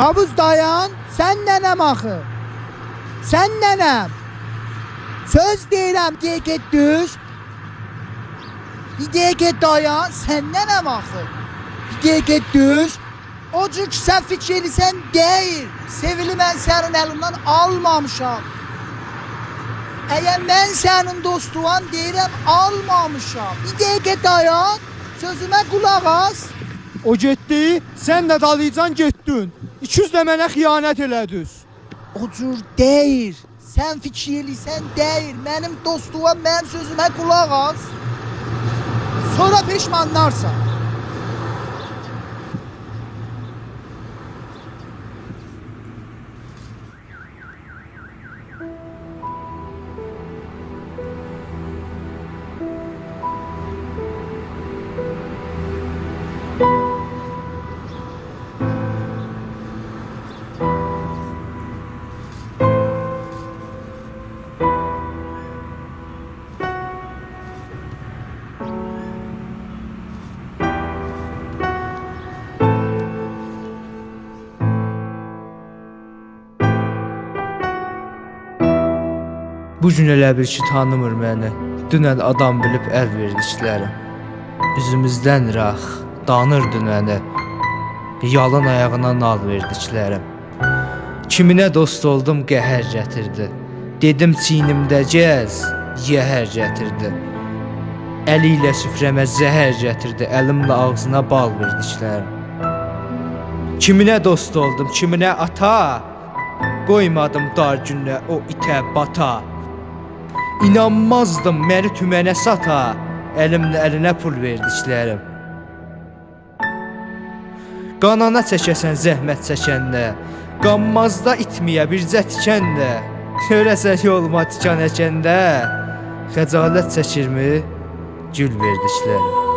Havuz dayan, sen nənəm axı. Sen nənəm. Söz deyirəm, get düz. Get dayan, sen nənəm axı. Get düz. O cür ki sən fikir edirsən deyil. Sevili mən sənin əlimdən almamışam. Əgər mən sənin dostuvan deyirəm almamışam. Get dayan, sözümə qulaq as. O getdi, sən də dalıcan getdin. İkiz də mənə xiyanət elədiniz. O cür deyil. Sən fikir edirsən deyil. Mənim dostuvan mənim sözümə qulaq as. Sonra peşmanlarsan. Bu gün elə bil ki tanımır məni. Dünən adam bilib əl verdiklərim. Üzümüzdən rax, danır dünəni. Yalın ayağına nal verdiklərim. Kiminə dost oldum qəhər gətirdi. Dedim çiynimdə gəz, yəhər gətirdi. Əli ilə süfrəmə zəhər gətirdi. Əlimlə ağzına bal verdiklərim. Kiminə dost oldum, kiminə ata. Qoymadım dar günlə o itə bata. İnanmazdım məni tümənə sata. Əlimlə əlinə pul verdiklərim. Qanana çəkəsən zəhmət çəkəndə. Qanmazda itməyə bircə tikəndə. Görəsən yoluma tikan əkəndə. Xəcalət çəkirmi? Gül verdiklərim.